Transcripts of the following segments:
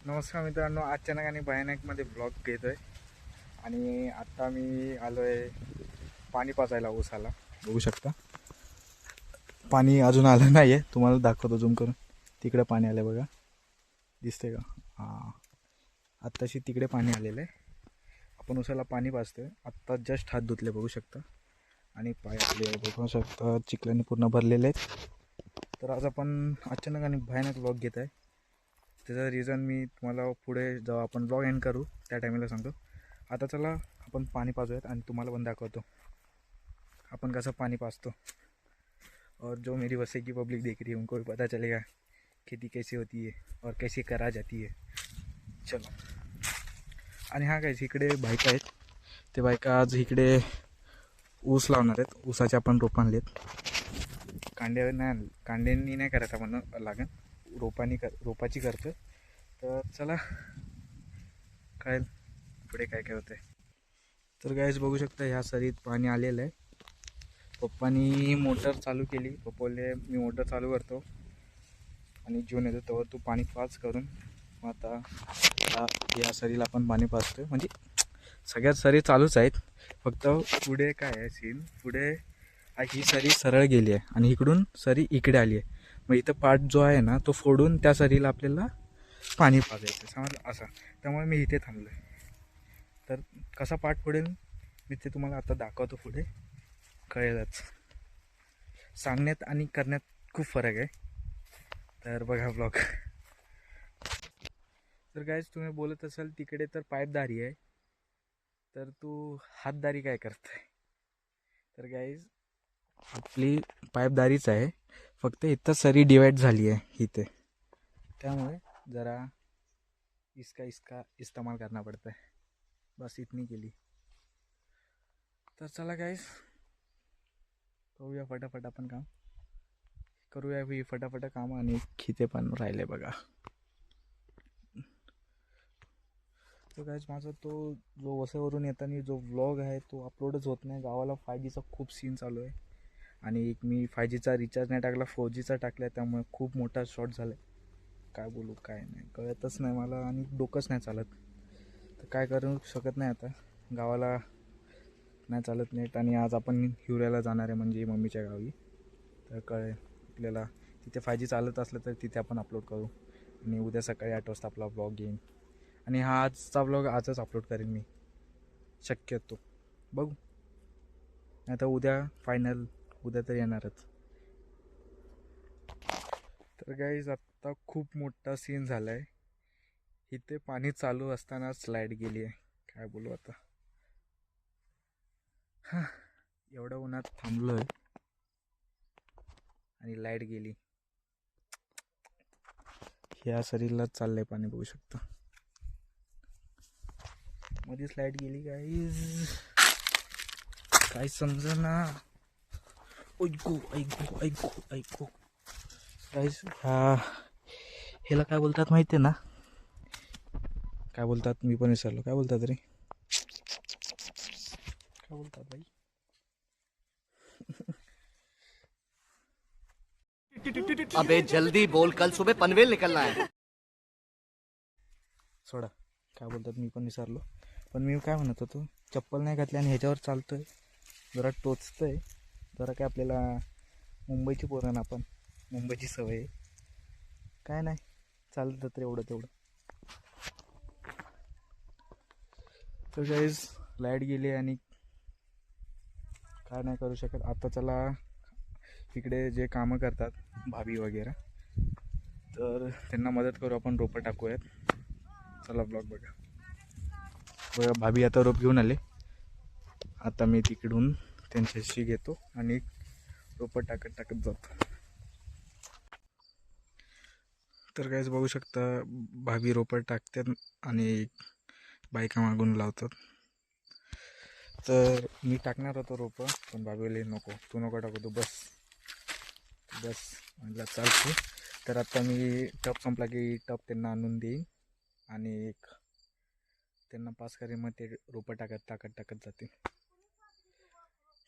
नमस्कार मित्रांनो, अचानक आणि भयानकमध्ये ब्लॉग घेतो आहे. आणि आत्ता मी आलो आहे पाणी पाजायला ऊसाला. बघू शकता पाणी अजून आलं नाही आहे, तुम्हाला दाखवतो झूम करून. तिकडे पाणी आलं बघा, दिसते का? हां, आत्ताशी तिकडे पाणी आलेलं आहे. आपण ऊसाला पाणी पाजतो आहे. आत्ता जस्ट हात धुतले बघू शकता. आणि पाय आपले बघू शकता चिखलाने पूर्ण भरलेले आहेत. तर आज आपण अचानक आणि भयानक ब्लॉग घेत आहे. त्याचं रिझन मी तुम्हाला पुढे जेव्हा आपण ब्लॉग एंड करू त्या टायमिंगला सांगतो. आता चला आपण पाणी पाजूयात आणि तुम्हाला पण दाखवतो आपण कसं पाणी पाजतो. और जो मेरी वसे की पब्लिक देख रही है उनको भी पता चलेगा खेती कैसी होती है और कैसी करा जाती है. चलो. आणि हा काय इकडे बायका आहेत, ते बायका आज इकडे ऊस लावणार आहेत. ऊसाचे आपण रोप आणलेत. कांड्यांनी नाही करायचं म्हणून लागेल, रोपाची करतो. तर चला काय पुढे काय काय होतंय. तर गाईज बघू शकता ह्या सरीत पाणी आलेलं आहे. पप्पानी मोटर चालू केली. पप्पाले मी मोटर चालू करतो आणि जीवन येतो तेव्हा तू पाणी पाच करून. मग आता या सरीला आपण पाणी पाजतोय. म्हणजे सगळ्यात सरी चालूच आहेत, फक्त पुढे काय आहे सीन, पुढे ही सरी सरळ गेली आहे आणि इकडून सरी इकडे आली आहे. मग इथं पाट जो आहे ना तो फोडून त्या सरीला आपल्याला पाणी पाजायचं समजलं असं. त्यामुळे मी इथे थांबलो आहे. तर कसा पाठ पडेल मी ते तुम्हाला आता दाखवतो, पुढे कळेलच. सांगण्यात आणि करण्यात खूप फरक आहे. तर बघा ब्लॉग. तर गाईज तुम्ही बोलत असाल तिकडे तर पाईपदारी आहे, तर तू हातदारी काय करताय. तर गाईज आपली पाईपदारीच आहे, फक्त इथं सरी डिवाइड झाली आहे इथे, त्यामुळे जरा इसका इस्तेमाल करना पड़ता है. बस इतनी केली. तर चला गाईस करूया फटाफट आपण काम करूया फटाफट काम. आणि खिते पण राहिले बघा. तर गाईस माझा तो जो वसईवरून येताना जो व्लॉग आहे तो अपलोडच होत नाही. गावाला 5Gचा खूप सीन चालू आहे आणि एक मी 5Gचा रिचार्ज नाही टाकला, 4Gचा टाकला. त्यामुळे खूप मोठा शॉर्ट झाला. काय बोलू काय नाही कळतच नाही मला आणि डोकंच नाही चालत. तर काय करू शकत नाही आता, गावाला नाही चालत नेट. आणि आज आपण हिवऱ्याला जाणार आहे म्हणजे मम्मीच्या गावी. तर कळेल आपल्याला तिथे 5G चालत असलं तर तिथे आपण अपलोड करू. आणि उद्या सकाळी 8 वाजता आपला ब्लॉग येईल. आणि हा आजचा ब्लॉग आजच अपलोड करेन मी शक्यतो, बघू. नाही तर उद्या फायनल, उद्या तर येणारच. तर गाईज आत्ता खूप मोठा सीन झाला आहे. इथे पाणी चालू असतानाच लाईट गेली आहे. काय बोलू आता. हां, एवढं उन्हात थांबलो आहे आणि लाईट गेली. ह्या शरीराला चाललंय पाणी बघू शकता. मध्येच लाईट गेली गाईज, काय समजा ना. ऐकू ऐकू ऐकू ऐकू गाईज, ह्याला काय बोलतात माहिती आहे ना? काय बोलतात मी पण विसरलो. काय बोलतात रे, काय बोलतात भाई. अबे जल्दी बोल, कल सुबह पनवेल निकलना है. सोडा, काय बोलतात मी पण विसरलो. पण मी काय म्हणत होतो, चप्पल नाही घातली आणि ह्याच्यावर चालतोय, जरा टोचतंय. जरा काय आपल्याला मुंबईची पोरण, आपण मुंबईची सवय आहे. काय नाही चालतं तर एवढं तेवढं. तर गाईज लाईट गेली आणि काय नाही करू शकत. आता चला इकडे जे कामं करतात भाभी वगैरे, तर त्यांना मदत करू आपण, रोपं टाकूयात. चला ब्लॉग बघा. बघा भाभी आता रोप घेऊन आले. आता मी तिकडून त्यांच्याशी घेतो आणि रोपं टाकत जातो. तर काहीच बघू शकता भाभी रोपं टाकतात आणि बायका मागून लावतात. तर मी टाकणार होतो रोपं, पण भाभीले नको, तू नको टाकू, तू बस म्हटलं चालते. तर आता मी टप संपला की टप त्यांना आणून देईन आणि त्यांना पास करेन. मग ते रोपं टाकत जाते.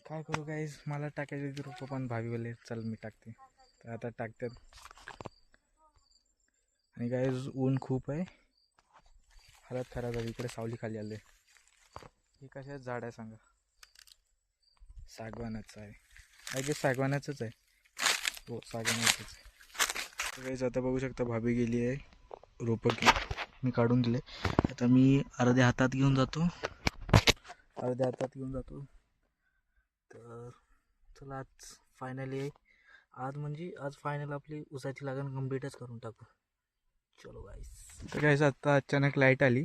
काय करू गाईज, मला टाकायची रोपं पण भाभीवाले चल मी टाकते. तर आता टाकतात. आणि गाईज ऊन खूप आहे हालत खराब झाली. इकडे सावली खाली आले. हे कशाच झाड आहे सांगा? सागवानाचं आहे. आय गेस सागवानाचंच आहे. हो सागवानाचंच आहे. काहीच आता बघू शकता भाभी गेली आहे रोपं घेऊन. मी काढून दिले. आता मी अर्ध्या हातात घेऊन जातो. तर चला आज फायनली आज फायनल आपली उसाची लागण कंप्लीटच करून टाकू. चलो गाईस. तर काहीच आता अचानक लाईट आली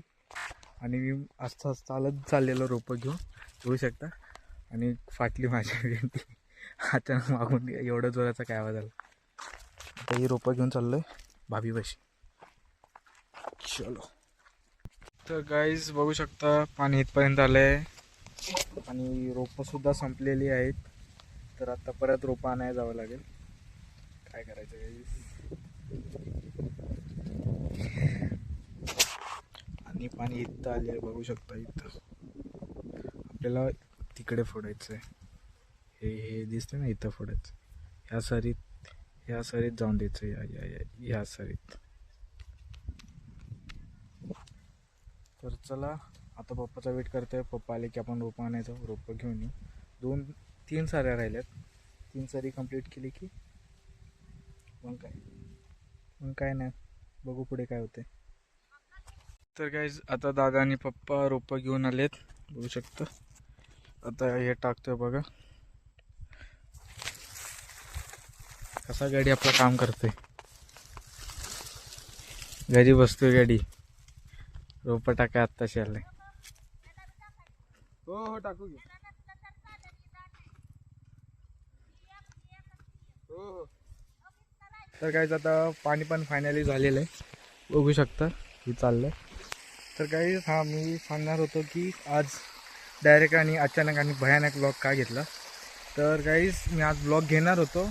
आणि मी आस्ता चालत चाललेलो रोपं घेऊन बघू शकता आणि फाटली माझी भेंडी. अचानक मागून एवढं जोराचा काय आवाज आला. आता ही रोपं घेऊन चाललोय भाभीपाशी. चलो. तर गाईज बघू शकता पाणी इथपर्यंत आलंय आणि रोपं सुद्धा संपलेली आहेत. तर आता परत रोपं आणायला जावं लागेल. काय करायचं गाईज. आणि पाणी इथं आले बघू शकता. इथं आपल्याला तिकडे फोडायचं आहे. हे दिसतं ना इथं फोडायचं. ह्या सरीत जाऊन द्यायचं. या सरीत. तर चला आता पप्पाचा वेट करतोय. पप्पा आले की आपण रोपं आणायचं. रोपं घेऊन येऊ. 2-3 साऱ्या राहिल्यात. 3 सारी कंप्लीट केली की मग काय नाही. बघू पुढे काय होते. तर गाईज आता दादा आणि पप्पा रोपं घेऊन आलेत बघू शकता. आता हे टाकतोय बघा कसा गाडी आपलं काम करतोय. घरी बसतोय गाडी. रोपं टाका आत्ताशी आले. हो टाकू घे. हो. तर काहीच आता पाणी पण फायनली झालेलं आहे बघू शकता. हे चाललंय. तर काही मी सांगणार होतो की आज डायरेक्ट आणि अचानक आणि भयानक ब्लॉग का घेतला. तर काहीच मी आज ब्लॉग घेणार होतो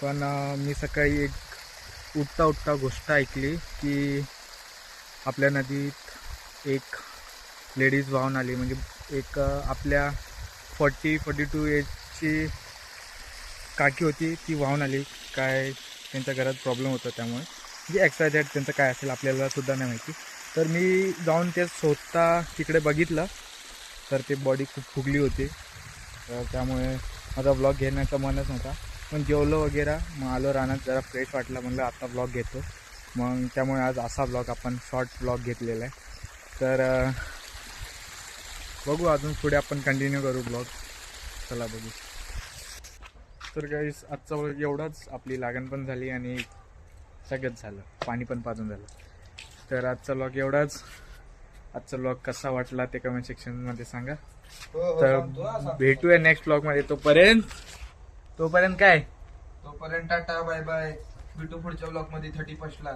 पण मी सकाळी एक उठता गोष्ट ऐकली की आपल्या नदीत एक लेडीज वाहून आली. म्हणजे एक आपल्या 40-42 एजची काकी होती. ती वाहून आली. काय त्यांच्या घरात प्रॉब्लेम होता त्यामुळे म्हणजे एक्सायटेड त्यांचं काय असेल आपल्याला सुद्धा नाही माहिती. तर मी जाऊन ते स्वतः तिकडे बघितलं तर ते बॉडी खूप फुगली होती. तर त्यामुळे माझा ब्लॉग घेण्याचा मनच नव्हता. पण जेवलो वगैरे मग आलो रानात. जरा फ्रेश वाटलं म्हणलं आता ब्लॉग घेतो. मग त्यामुळे आज असा ब्लॉग आपण शॉर्ट ब्लॉग घेतलेला आहे. तर बघू अजून पुढे आपण कंटिन्यू करू ब्लॉग. चला बघू. तर गाईस आजचा ब्लॉग एवढाच. आपली लागण पण झाली आणि सगळंच झालं. पाणी पण पाजून झालं. तर आजचा ब्लॉग एवढाच. आजचा ब्लॉग कसा वाटला ते कमेंट सेक्शनमध्ये सांगा. तर भेटूया नेक्स्ट ब्लॉगमध्ये. तोपर्यंत काय टाटा बाय बाय. भेटू पुढच्या ब्लॉग मध्ये 31 ला.